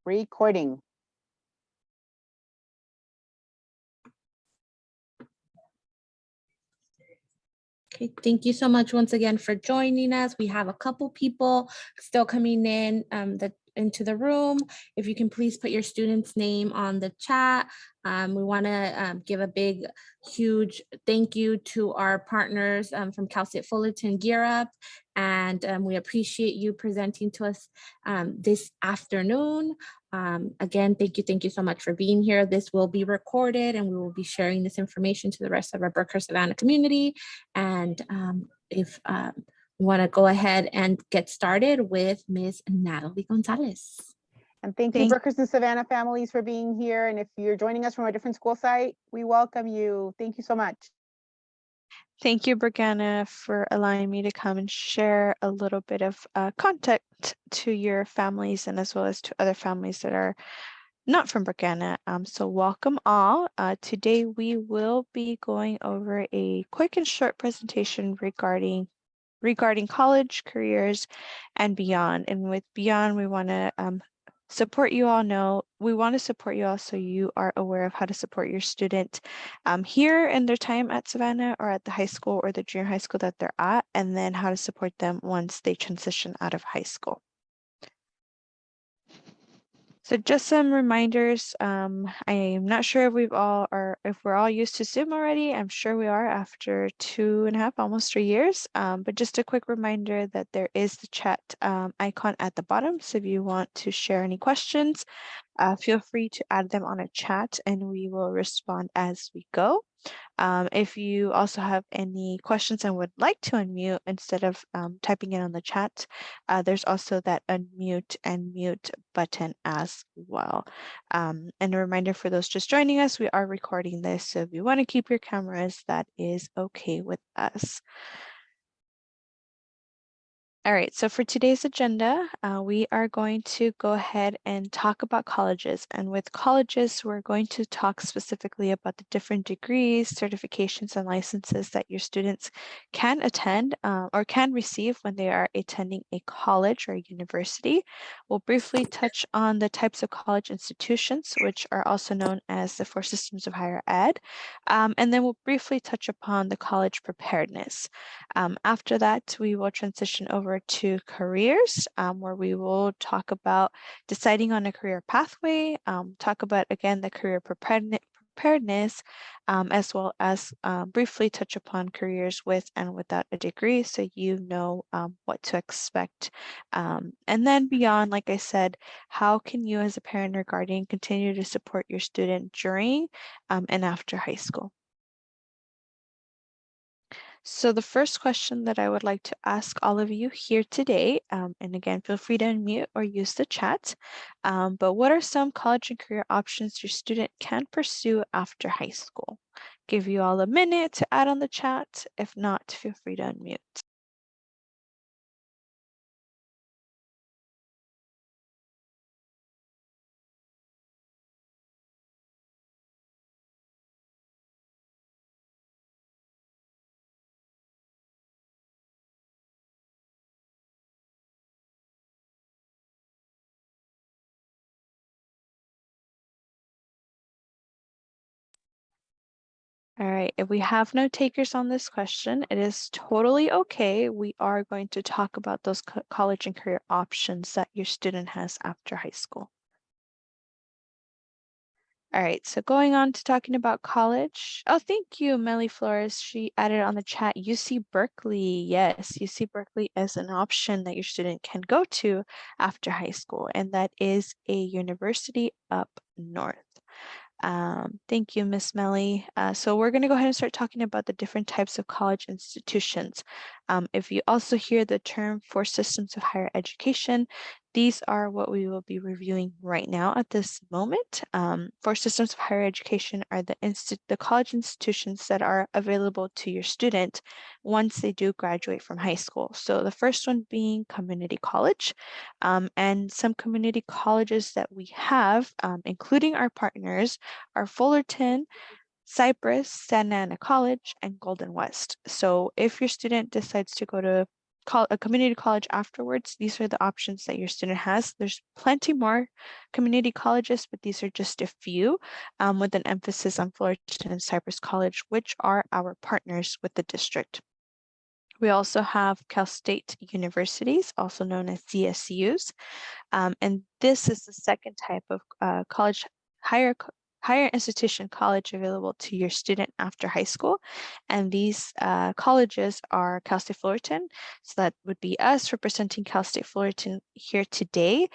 Recording. Okay, thank you so much once again for joining us. We have a couple people still coming in into the room. If you can please put your student's name on the chat. We want to give a big, huge thank you to our partners from Cal State Fullerton Gear Up. And we appreciate you presenting to us this afternoon. Again, thank you so much for being here. This will be recorded and we will be sharing this information to the rest of our Brookhurst Savanna community. And if we want to go ahead and get started with Ms. Natalie Gonzalez. And thank you, Brookhurst and Savanna families, for being here. And if you're joining us from a different school site, we welcome you. Thank you so much. Thank you, Brianna, for allowing me to come and share a little bit of context to your families and as well as to other families that are not from Brianna. So welcome all. Today we will be going over a quick and short presentation regarding college, careers, and beyond. And with beyond, we want to support you all so you are aware of how to support your student here in their time at Savanna or at the high school or the junior high school that they're at, and then how to support them once they transition out of high school. So just some reminders. I'm not sure if if we're all used to Zoom already. I'm sure we are after 2.5, almost 3 years. But just a quick reminder that there is the chat icon at the bottom. So if you want to share any questions, feel free to add them on a chat and we will respond as we go. If you also have any questions and would like to unmute instead of typing it on the chat, there's also that unmute and mute button as well. And a reminder for those just joining us, we are recording this. So if you want to keep your cameras, that is okay with us. All right, so for today's agenda, we are going to go ahead and talk about colleges. And with colleges, we're going to talk specifically about the different degrees, certifications, and licenses that your students can attend or can receive when they are attending a college or a university. We'll briefly touch on the types of college institutions, which are also known as the 4 systems of higher ed. And then we'll briefly touch upon the college preparedness. After that, we will transition over to careers, where we will talk about deciding on a career pathway, talk about, again, the career preparedness, as well as briefly touch upon careers with and without a degree, so you know what to expect. And then beyond, like I said, how can you as a parent or guardian continue to support your student during and after high school? So the first question that I would like to ask all of you here today, and again, feel free to unmute or use the chat, but what are some college and career options your student can pursue after high school? Give you all a minute to add on the chat. If not, feel free to unmute. All right, if we have no takers on this question, it is totally okay. We are going to talk about those college and career options that your student has after high school. All right, so going on to talking about college. Oh, thank you, Melly Flores. She added on the chat, UC Berkeley. Yes, UC Berkeley is an option that your student can go to after high school, and that is a university up north. Thank you, Miss Melly. So we're going to go ahead and start talking about the different types of college institutions. If you also hear the term 4 systems of higher education, these are what we will be reviewing right now at this moment. 4 systems of higher education are the college institutions that are available to your student once they do graduate from high school. So the first one being community college, and some community colleges that we have, including our partners, are Fullerton, Cypress, Santa Ana College, and Golden West. So if your student decides to go to a community college afterwards, these are the options that your student has. There's plenty more community colleges, but these are just a few, with an emphasis on Fullerton and Cypress College, which are our partners with the district. We also have Cal State Universities, also known as CSUs, and this is the second type of college, higher institution college available to your student after high school. And these colleges are Cal State Fullerton. So that would be us representing Cal State Fullerton here today.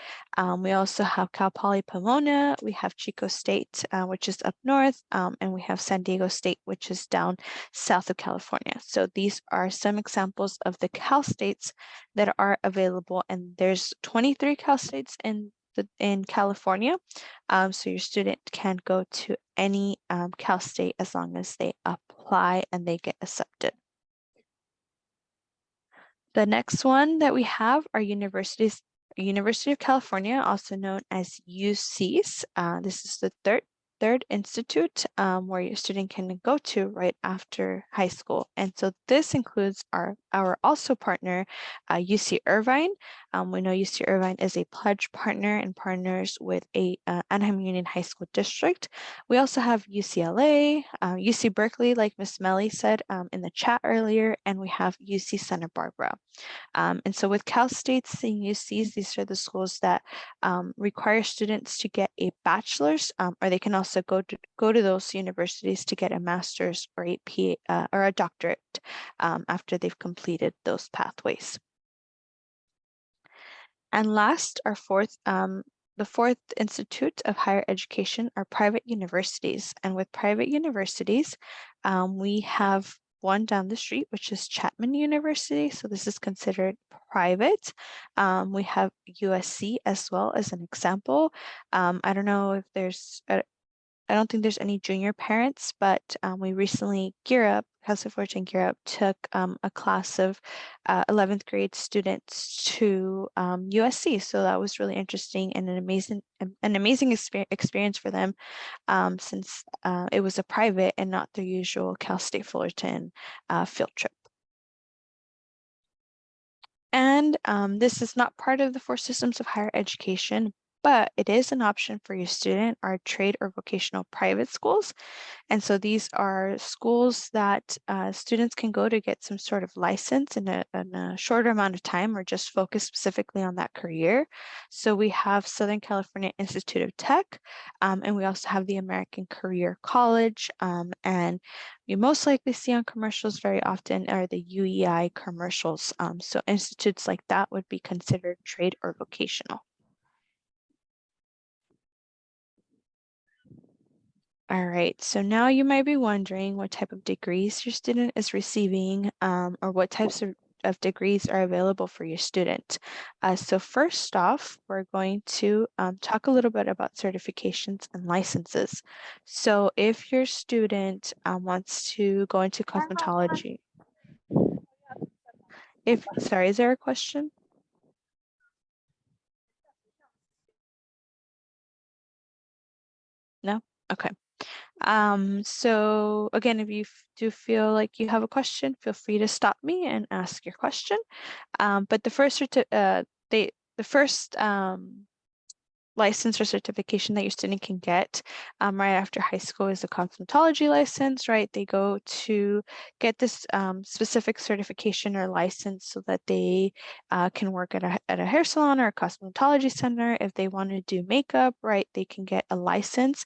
We also have Cal Poly Pomona, we have Chico State, which is up north, and we have San Diego State, which is down south of California. So these are some examples of the Cal States that are available, and there's 23 Cal States in California. So your student can go to any Cal State as long as they apply and they get accepted. The next one that we have are universities. University of California, also known as UCs. This is the third institute where your student can go to right after high school. And so this includes our also partner, UC Irvine. We know UC Irvine is a pledge partner and partners with Anaheim Union High School District. We also have UCLA, UC Berkeley, like Miss Melly said in the chat earlier, and we have UC Santa Barbara. And so with Cal States and UCs, these are the schools that require students to get a bachelor's, or they can also go to those universities to get a master's or or a doctorate after they've completed those pathways. And last, our the fourth institute of higher education are private universities. And with private universities, we have one down the street, which is Chapman University. So this is considered private. We have USC as well as an example. I don't know if there's, I don't think there's any junior parents, but we recently, House of Fortune Gear Up took a class of 11th grade students to USC. So that was really interesting and an amazing experience for them since it was a private and not the usual Cal State Fullerton field trip. And this is not part of the 4 systems of higher education, but it is an option for your student or trade or vocational private schools. And so these are schools that students can go to get some sort of license in a shorter amount of time or just focus specifically on that career. So we have Southern California Institute of Tech, and we also have the American Career College. And you most likely see on commercials very often are the UEI commercials. So institutes like that would be considered trade or vocational. All right, so now you might be wondering what type of degrees your student is receiving or what types of degrees are available for your student. So first off, we're going to talk a little bit about certifications and licenses. So if your student wants to go into cosmetology, sorry, is there a question? No? Okay. So again, if you do feel like you have a question, feel free to stop me and ask your question. But the first license or certification that your student can get right after high school is a cosmetology license, right? They go to get this specific certification or license so that they can work at a hair salon or a cosmetology center. If they want to do makeup, right, they can get a license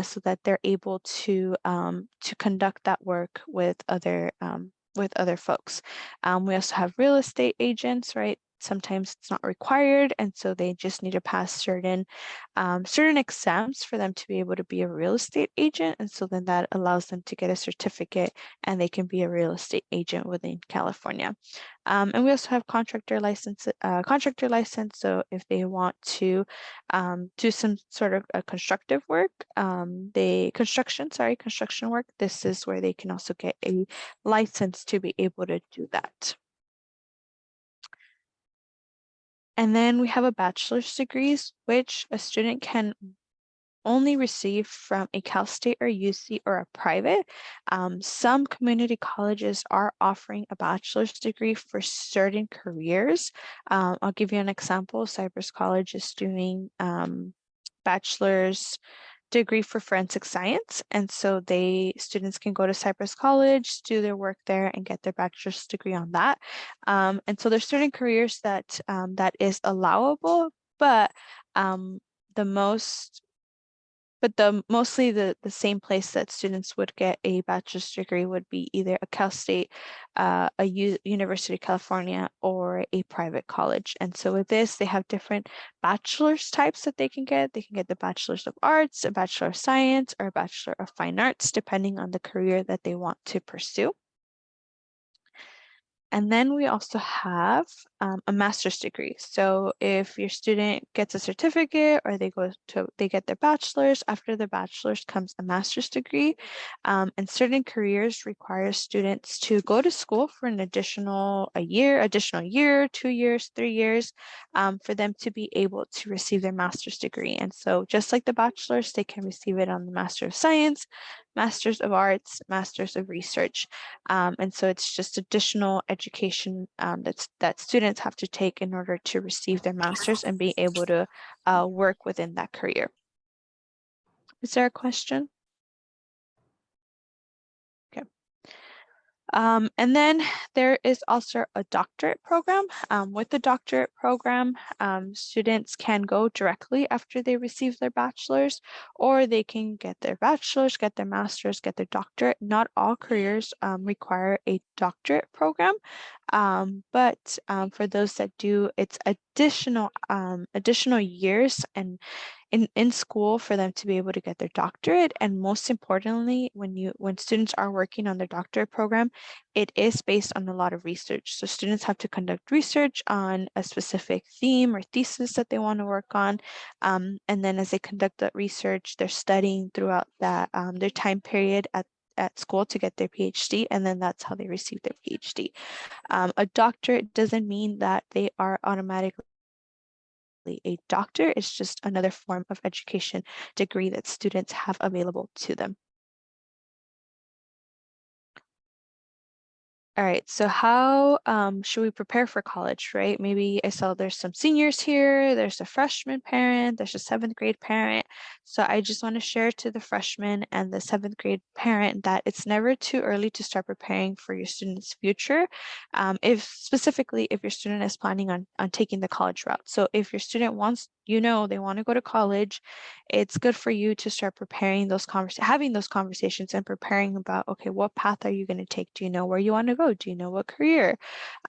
so that they're able to conduct that work with other folks. We also have real estate agents, right? Sometimes it's not required, and so they just need to pass certain exams for them to be able to be a real estate agent, and so then that allows them to get a certificate and they can be a real estate agent within California. And we also have contractor license. So if they want to do some sort of construction work, construction work, this is where they can also get a license to be able to do that. And then we have a bachelor's degrees, which a student can only receive from a Cal State or UC or a private. Some community colleges are offering a bachelor's degree for certain careers. I'll give you an example. Cypress College is doing bachelor's degree for forensic science, and so students can go to Cypress College, do their work there, and get their bachelor's degree on that. And so there's certain careers that that is allowable, but mostly the same place that students would get a bachelor's degree would be either a Cal State, University of California, or a private college. And so with this, they have different bachelor's types that they can get. They can get the Bachelor's of Arts, a Bachelor of Science, or a Bachelor of Fine Arts, depending on the career that they want to pursue. And then we also have a master's degree. So if your student gets a certificate or they get their bachelor's, after the bachelor's comes a master's degree. And certain careers require students to go to school for an additional year, 2 years, 3 years, for them to be able to receive their master's degree. And so just like the bachelor's, they can receive it on the Master of Science, Masters of Arts, Masters of Research. And so it's just additional education that students have to take in order to receive their master's and be able to work within that career. Is there a question? Okay. And then there is also a doctorate program. With the doctorate program, students can go directly after they receive their bachelor's, or they can get their bachelor's, get their master's, get their doctorate. Not all careers require a doctorate program, but for those that do, it's additional years and in school for them to be able to get their doctorate. And most importantly, when students are working on their doctorate program, it is based on a lot of research. So students have to conduct research on a specific theme or thesis that they want to work on. And then as they conduct that research, they're studying throughout that their time period at school to get their PhD, and then that's how they receive their PhD. A doctorate doesn't mean that they are automatically a doctor. It's just another form of education degree that students have available to them. All right, so how should we prepare for college, right? Maybe I saw there's some seniors here, there's a freshman parent, there's a 7th grade parent. So I just want to share to the freshman and the 7th grade parent that it's never too early to start preparing for your student's future. Specifically if your student is planning on taking the college route. So if your student wants, they want to go to college, it's good for you to start preparing having those conversations and preparing about, okay, what path are you going to take? Do you know where you want to go? Do you know what career?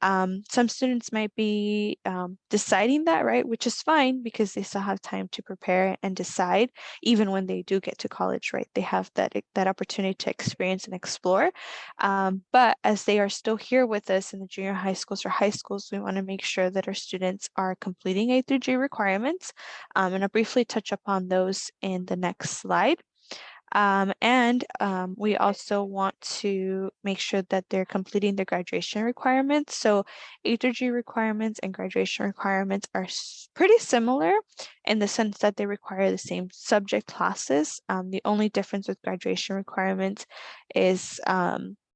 Some students might be deciding that, right? Which is fine because they still have time to prepare and decide. Even when they do get to college, right? They have that opportunity to experience and explore. But as they are still here with us in the junior high schools or high schools, we want to make sure that our students are completing A through G requirements. And I'll briefly touch upon those in the next slide. We also want to make sure that they're completing their graduation requirements. So A through G requirements and graduation requirements are pretty similar in the sense that they require the same subject classes. The only difference with graduation requirements is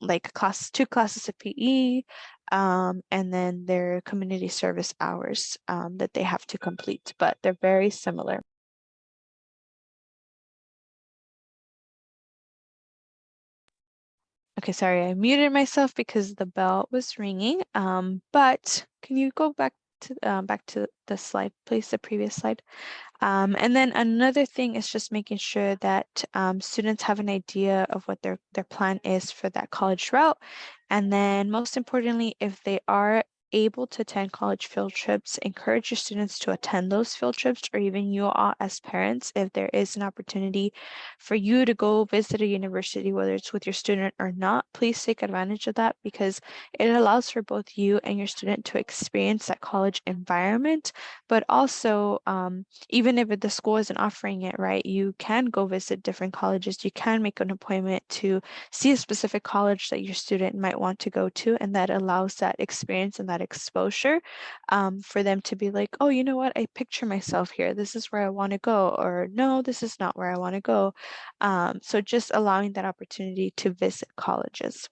like 2 classes of PE, and then their community service hours that they have to complete, but they're very similar. Okay, sorry, I muted myself because the bell was ringing. But can you go back to the slide, please, the previous slide? And then another thing is just making sure that students have an idea of what their plan is for that college route. And then most importantly, if they are able to attend college field trips, encourage your students to attend those field trips, or even you all as parents, if there is an opportunity for you to go visit a university, whether it's with your student or not, please take advantage of that because it allows for both you and your student to experience that college environment, but also even if the school isn't offering it, right, you can go visit different colleges. You can make an appointment to see a specific college that your student might want to go to, and that allows that experience and that that exposure for them to be like, oh, you know what, I picture myself here. This is where I want to go, or no, this is not where I want to go. So just allowing that opportunity to visit colleges.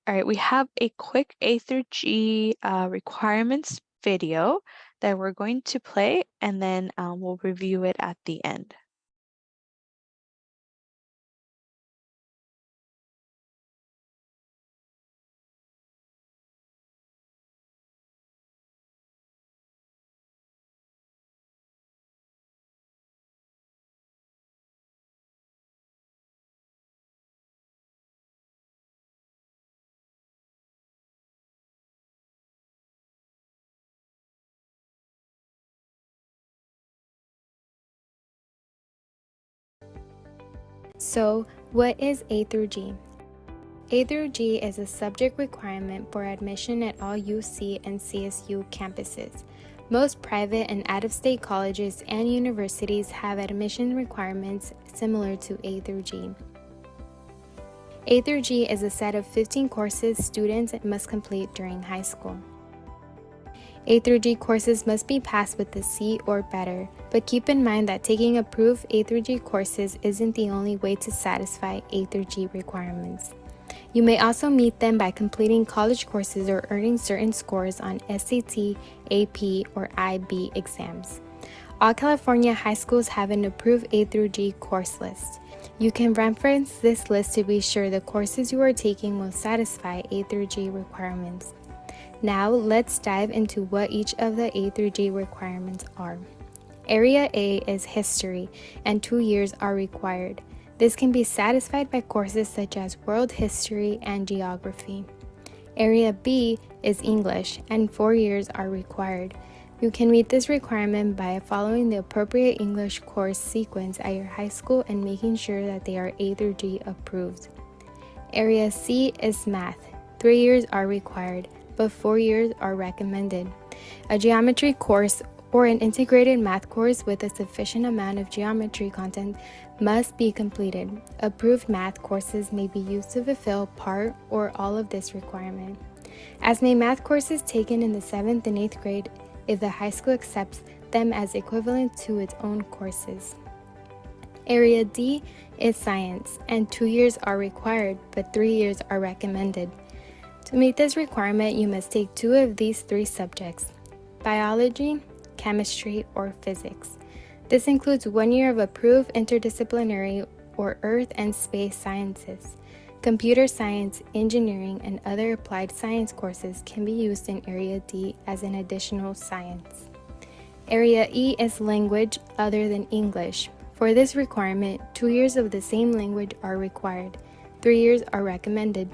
All right, we have a quick A through G requirements video that we're going to play, and then we'll review it at the end. So, what is A through G? A through G is a subject requirement for admission at all UC and CSU campuses. Most private and out-of-state colleges and universities have admission requirements similar to A through G. A through G is a set of 15 courses students must complete during high school. A through G courses must be passed with a C or better, but keep in mind that taking approved A through G courses isn't the only way to satisfy A through G requirements. You may also meet them by completing college courses or earning certain scores on SAT, AP, or IB exams. All California high schools have an approved A through G course list. You can reference this list to be sure the courses you are taking will satisfy A through G requirements. Now let's dive into what each of the A through G requirements are. Area A is history, and 2 years are required. This can be satisfied by courses such as world history and geography. Area B is English, and 4 years are required. You can meet this requirement by following the appropriate English course sequence at your high school and making sure that they are A through G approved. Area C is math. 3 years are required, but 4 years are recommended. A geometry course or an integrated math course with a sufficient amount of geometry content must be completed. Approved math courses may be used to fulfill part or all of this requirement, as may math courses taken in the 7th and 8th grade if the high school accepts them as equivalent to its own courses. Area D is science, and 2 years are required, but 3 years are recommended. To meet this requirement, you must take 2 of these 3 subjects: biology, chemistry, or physics. This includes 1 year of approved interdisciplinary or earth and space sciences. Computer science, engineering, and other applied science courses can be used in Area D as an additional science. Area E is language other than English. For this requirement, 2 years of the same language are required. 3 years are recommended.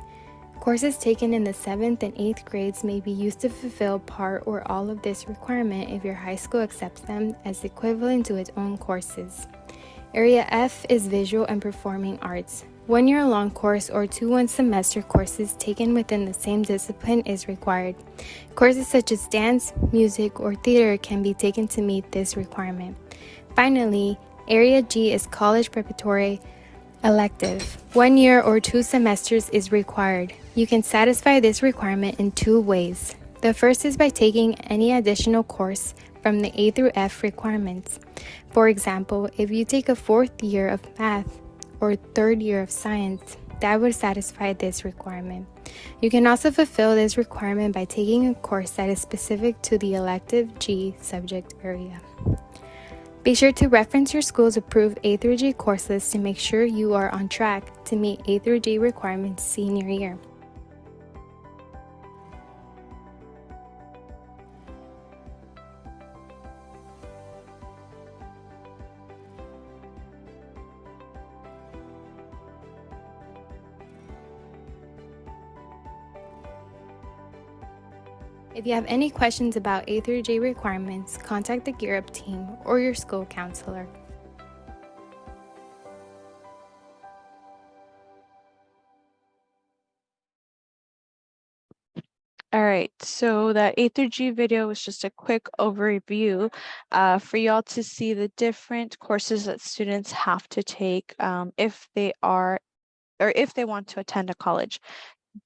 Courses taken in the 7th and 8th grades may be used to fulfill part or all of this requirement if your high school accepts them as equivalent to its own courses. Area F is visual and performing arts. 1 year long course or 2 one-semester courses taken within the same discipline is required. Courses such as dance, music, or theater can be taken to meet this requirement. Finally, Area G is college preparatory elective. 1 year or 2 semesters is required. You can satisfy this requirement in 2 ways. The first is by taking any additional course from the A through F requirements. For example, if you take a 4th year of math or 3rd year of science, that would satisfy this requirement. You can also fulfill this requirement by taking a course that is specific to the elective G subject area. Be sure to reference your school's approved A through G course list to make sure you are on track to meet A through G requirements senior year. If you have any questions about A through G requirements, contact the Gear Up team or your school counselor. All right, so that A through G video was just a quick overview for y'all to see the different courses that students have to take if they are, or if they want to attend a college.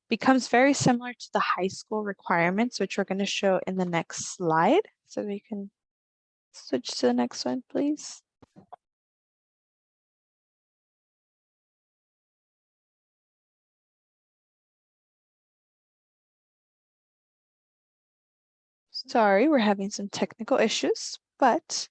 becomes very similar to the high school requirements, which we're going to show in the next slide. So we can switch to the next one, please. Sorry, we're having some technical issues, but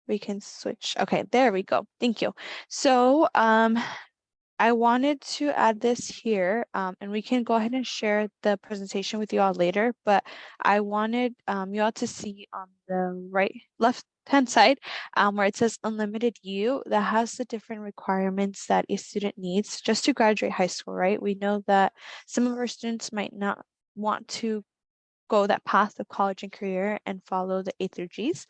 we can switch. Okay, there we go. Thank you. So I wanted to add this here, and we can go ahead and share the presentation with you all later, but I wanted you all to see on the left-hand side where it says Unlimited U, that has the different requirements that a student needs just to graduate high school, right? We know that some of our students might not want to go that path of college and career and follow the A through Gs.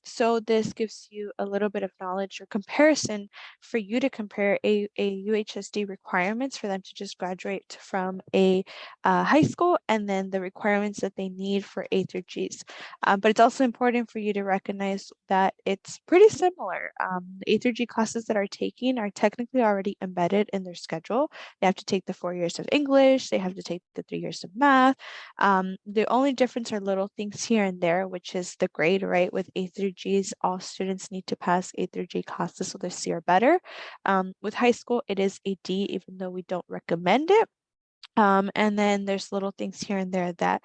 So this gives you a little bit of knowledge or comparison for you to compare a UHSD requirements for them to just graduate from a high school and then the requirements that they need for A through Gs. But it's also important for you to recognize that it's pretty similar. The A through G classes that are taking are technically already embedded in their schedule. They have to take the 4 years of English, they have to take the 3 years of math. The only difference are little things here and there, which is the grade, right? With A through Gs, all students need to pass A through G classes so they're C or better. With high school, it is a D, even though we don't recommend it. And then there's little things here and there that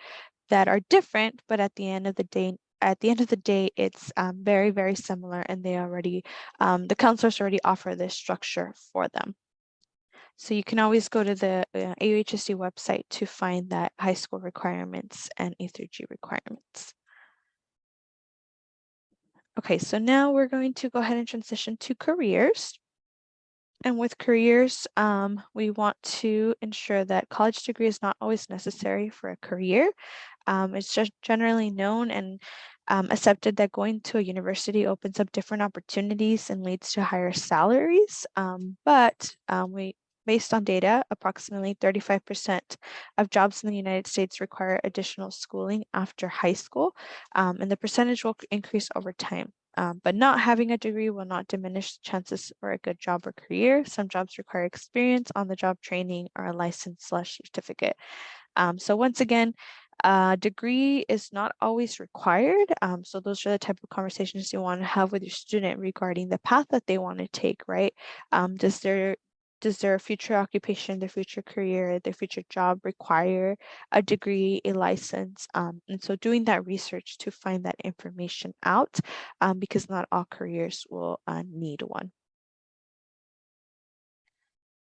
are different, but at the end of the day, it's very, very similar, and they already, the counselors already offer this structure for them. So you can always go to the AUHSD website to find that high school requirements and A through G requirements. Okay, so now we're going to go ahead and transition to careers. And with careers, we want to ensure that college degree is not always necessary for a career. It's just generally known and accepted that going to a university opens up different opportunities and leads to higher salaries. But based on data, approximately 35% of jobs in the United States require additional schooling after high school, and the percentage will increase over time. But not having a degree will not diminish the chances for a good job or career. Some jobs require experience, on-the-job training, or a license/certificate. So once again, a degree is not always required. So those are the type of conversations you want to have with your student regarding the path that they want to take, right? Does their future occupation, their future career, their future job require a degree, a license? And so doing that research to find that information out, because not all careers will need one.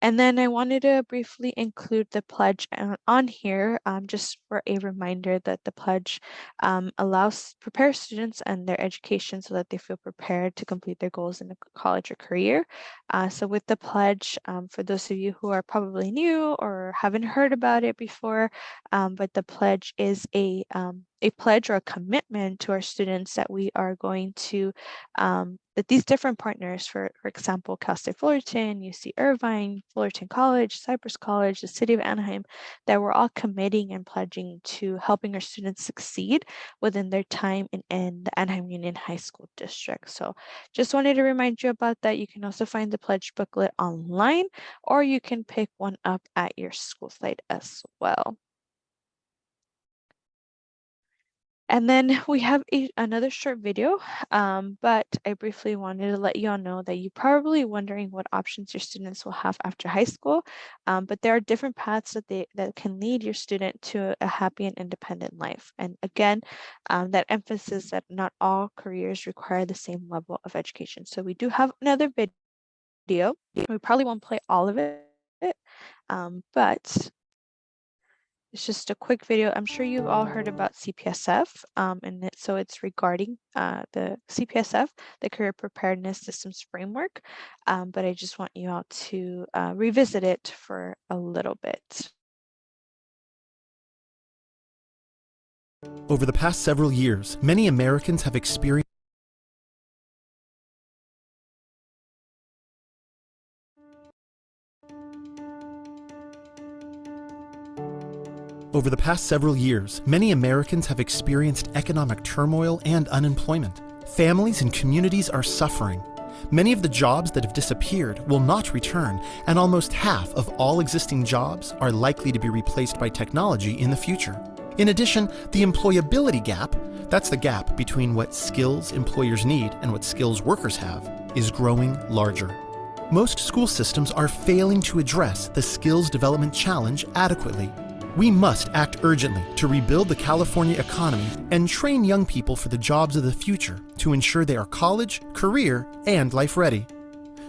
And then I wanted to briefly include the pledge on here, just for a reminder that the pledge prepares students and their education so that they feel prepared to complete their goals in a college or career. So with the pledge, for those of you who are probably new or haven't heard about it before, but the pledge is a pledge or a commitment to our students that we are going to that these different partners, for example, Cal State Fullerton, UC Irvine, Fullerton College, Cypress College, the City of Anaheim, that we're all committing and pledging to helping our students succeed within their time in the Anaheim Union High School District. So just wanted to remind you about that. You can also find the pledge booklet online, or you can pick one up at your school site as well. And then we have another short video, but I briefly wanted to let you all know that you're probably wondering what options your students will have after high school, but there are different paths that can lead your student to a happy and independent life. And again, that emphasis that not all careers require the same level of education. So we do have another video. We probably won't play all of it, but it's just a quick video. I'm sure you've all heard about CPSF, so it's regarding the CPSF, the Career Preparedness Systems Framework, but I just want you all to revisit it for a little bit. Over the past several years, many Americans have experienced economic turmoil and unemployment. Families and communities are suffering. Many of the jobs that have disappeared will not return, and almost half of all existing jobs are likely to be replaced by technology in the future. In addition, the employability gap, that's the gap between what skills employers need and what skills workers have, is growing larger. Most school systems are failing to address the skills development challenge adequately. We must act urgently to rebuild the California economy and train young people for the jobs of the future to ensure they are college, career, and life ready.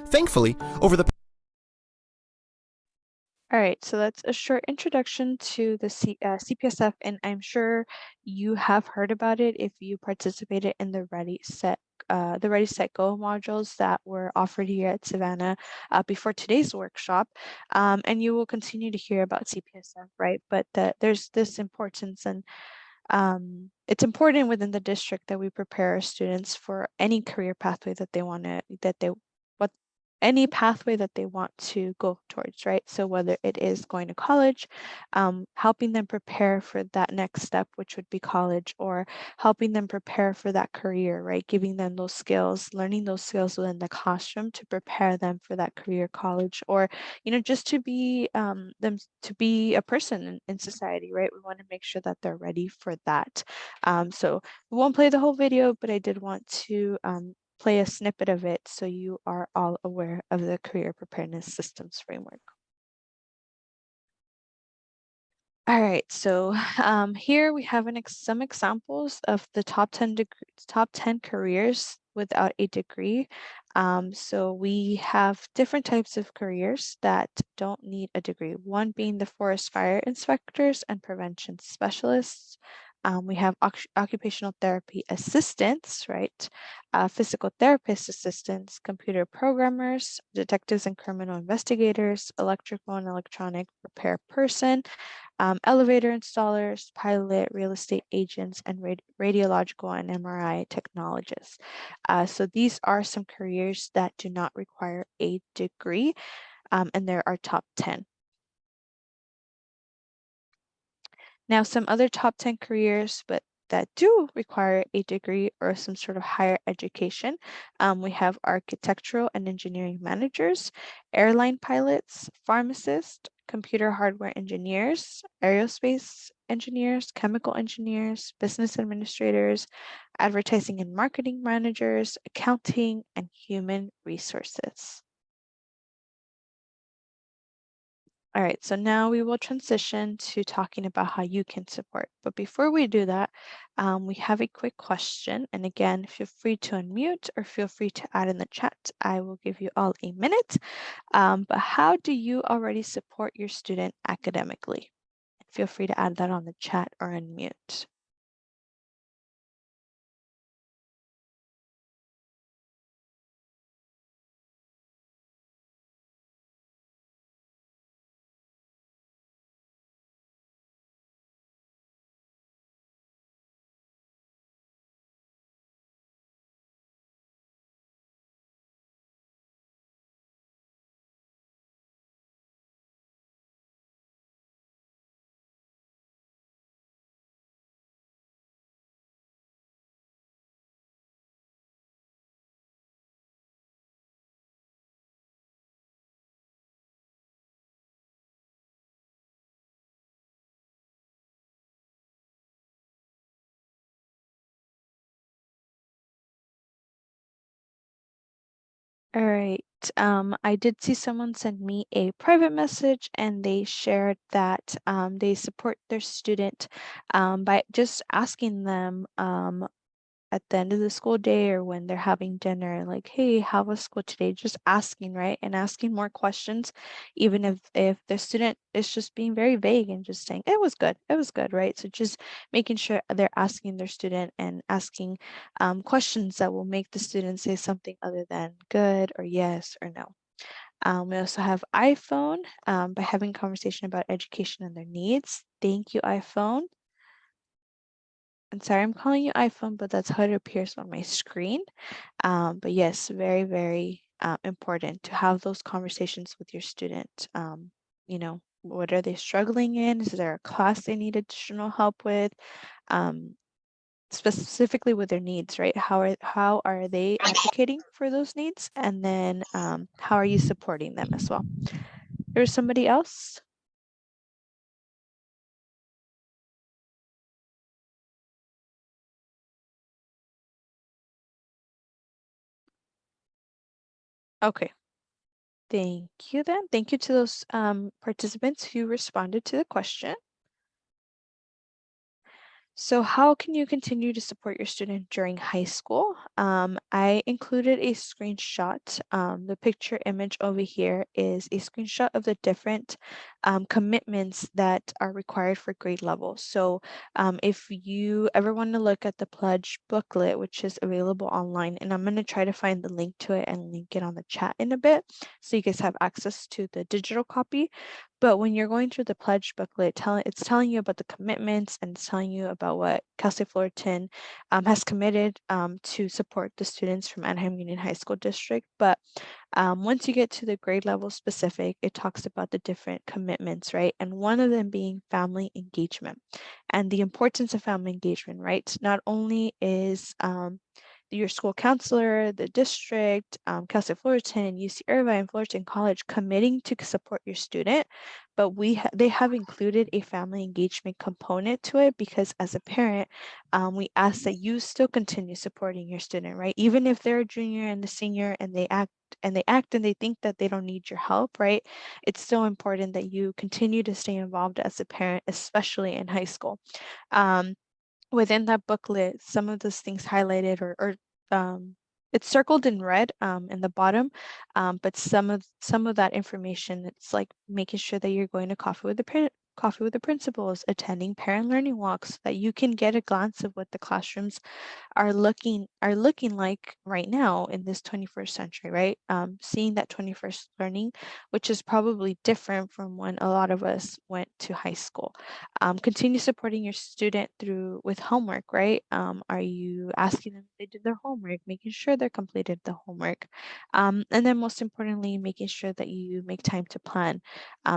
Thankfully, over the All right, so that's a short introduction to the CPSF, and I'm sure you have heard about it if you participated in the Ready, Set, Go modules that were offered here at Savanna before today's workshop, and you will continue to hear about CPSF, right? But there's this importance, and it's important within the district that we prepare our students for any career pathway that they want to, any pathway that they want to go towards, right? So whether it is going to college, helping them prepare for that next step, which would be college, or helping them prepare for that career, right? Giving them those skills, learning those skills within the classroom to prepare them for that career, college, or, just to be them to be a person in society, right? We want to make sure that they're ready for that. So we won't play the whole video, but I did want to play a snippet of it so you are all aware of the Career Preparedness Systems Framework. All right, so here we have some examples of the top 10 careers without a degree. So we have different types of careers that don't need a degree. One being the forest fire inspectors and prevention specialists. We have occupational therapy assistants, right? Physical therapist assistants, computer programmers, detectives and criminal investigators, electrical and electronic repair person, elevator installers, pilot, real estate agents, and radiological and MRI technologists. So these are some careers that do not require a degree, and there are top 10. Now, some other top 10 careers, but that do require a degree or some sort of higher education. We have architectural and engineering managers, airline pilots, pharmacists, computer hardware engineers, aerospace engineers, chemical engineers, business administrators, advertising and marketing managers, accounting, and human resources. All right, so now we will transition to talking about how you can support. But before we do that, we have a quick question. And again, feel free to unmute or feel free to add in the chat. I will give you all a minute. But how do you already support your student academically? Feel free to add that on the chat or unmute. All right. I did see someone send me a private message and they shared that they support their student by just asking them at the end of the school day or when they're having dinner, like, hey, how was school today? Just asking, right? And asking more questions, even if the student is just being very vague and just saying, it was good, right? So just making sure they're asking their student and asking questions that will make the student say something other than good or yes or no. We also have iPhone by having conversation about education and their needs. Thank you, iPhone. I'm sorry, I'm calling you iPhone, but that's how it appears on my screen. But yes, very, very important to have those conversations with your student. What are they struggling in? Is there a class they need additional help with? specifically with their needs, right? How are they advocating for those needs? And then how are you supporting them as well? There's somebody else? Okay. Thank you then. Thank you to those participants who responded to the question. So how can you continue to support your student during high school? I included a screenshot. The picture image over here is a screenshot of the different commitments that are required for grade level. So if you ever want to look at the pledge booklet, which is available online, and I'm going to try to find the link to it and link it on the chat in a bit, so you guys have access to the digital copy. But when you're going through the pledge booklet, it's telling you about the commitments, and it's telling you about what Cal State Fullerton has committed to support the students from Anaheim Union High School District. But once you get to the grade level specific, it talks about the different commitments, right? And one of them being family engagement and the importance of family engagement, right? Not only is your school counselor, the district, Cal State Fullerton, UC Irvine, Fullerton College committing to support your student, but they have included a family engagement component to it, because as a parent, we ask that you still continue supporting your student, right? Even if they're a junior and a senior and they act and they think that they don't need your help, right? It's still important that you continue to stay involved as a parent, especially in high school. Within that booklet, some of those things highlighted or it's circled in red in the bottom, but some of that information, it's like making sure that you're going to coffee with the principals, attending parent learning walks, so that you can get a glance of what the classrooms are looking like right now in this 21st century, right? Seeing that 21st learning, which is probably different from when a lot of us went to high school. Continue supporting your student with homework, right? Are you asking them if they did their homework, making sure they're completed the homework, and then most importantly, making sure that you make time to plan.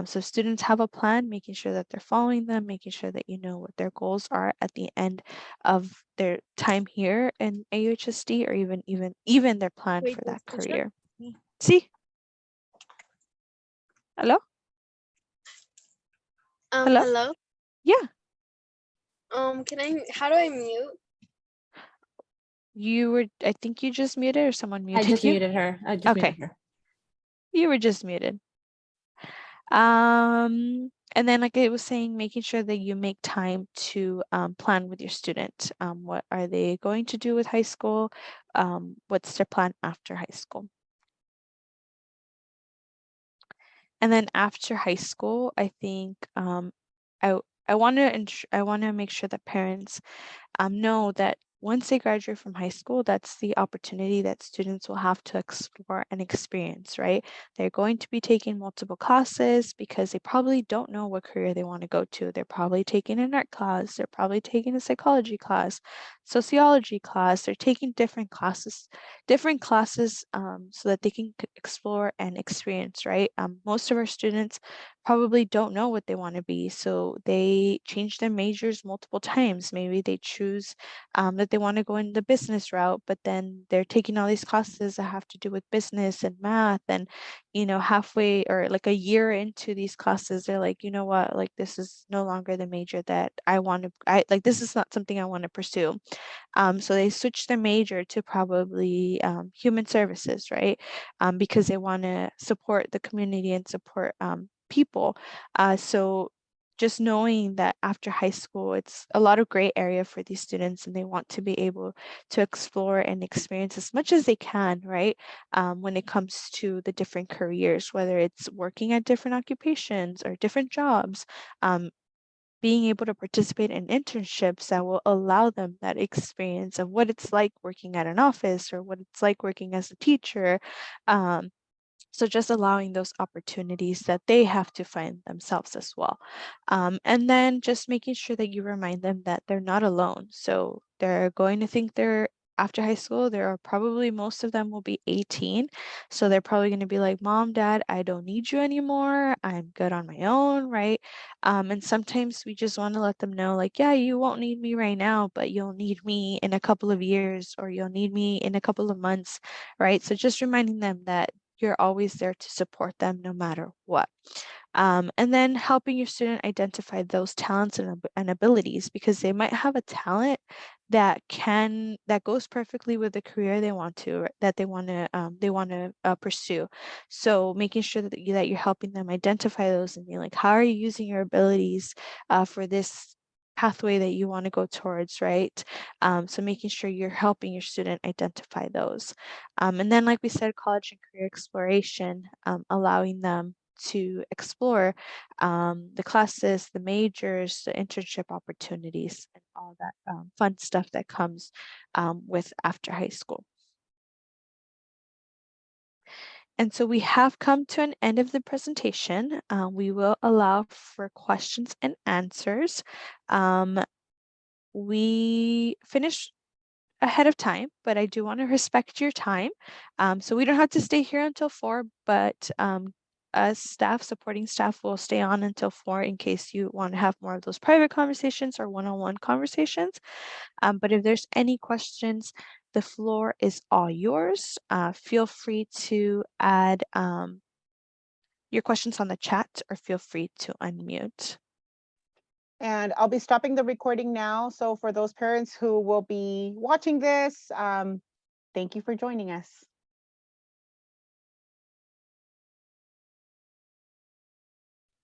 So students have a plan, making sure that they're following them, making sure that you know what their goals are at the end of their time here in AUHSD, or even their plan for that career. See? Hello? Hello? Hello. Yeah. How do I mute? I think you just muted, or someone muted I just you? muted her. I just muted her. You were just muted. And then, like I was saying, making sure that you make time to plan with your student. What are they going to do with high school? What's their plan after high school? And then after high school, I think I want to make sure that parents know that once they graduate from high school, that's the opportunity that students will have to explore and experience, right? They're going to be taking multiple classes because they probably don't know what career they want to go to. They're probably taking an art class, they're probably taking a psychology class, sociology class, they're taking different classes so that they can explore and experience, right? Most of our students probably don't know what they want to be, so they change their majors multiple times. Maybe they choose that they want to go in the business route, but then they're taking all these classes that have to do with business and math, and halfway or like a year into these classes, they're like, you know what, like this is no longer the major that I want to, this is not something I want to pursue. So they switch their major to probably human services, right? Because they want to support the community and support people. So just knowing that after high school, it's a lot of gray area for these students, and they want to be able to explore and experience as much as they can, right? When it comes to the different careers, whether it's working at different occupations or different jobs, being able to participate in internships that will allow them that experience of what it's like working at an office or what it's like working as a teacher. So just allowing those opportunities that they have to find themselves as well. And then just making sure that you remind them that they're not alone. So they're going to think they're after high school, there are probably most of them will be 18. So they're probably going to be like, Mom, Dad, I don't need you anymore. I'm good on my own, right? And sometimes we just want to let them know, like, yeah, you won't need me right now, but you'll need me in a couple of years, or you'll need me in a couple of months, right? So just reminding them that you're always there to support them no matter what. And then helping your student identify those talents and abilities, because they might have a talent that goes perfectly with the career they want to pursue. So making sure that you're helping them identify those and being like, how are you using your abilities for this pathway that you want to go towards, right? So making sure you're helping your student identify those. And then, like we said, college and career exploration, allowing them to explore the classes, the majors, the internship opportunities, and all that fun stuff that comes with after high school. And so we have come to an end of the presentation. We will allow for questions and answers. We finished ahead of time, but I do want to respect your time. So we don't have to stay here until 4, but us staff, supporting staff, will stay on until 4 in case you want to have more of those private conversations or one-on-one conversations. But if there's any questions, the floor is all yours. Feel free to add your questions on the chat, or feel free to unmute. And I'll be stopping the recording now. So for those parents who will be watching this, thank you for joining us.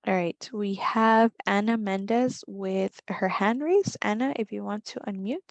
All right, we have Anna Mendez with her hand raised. Anna, if you want to unmute.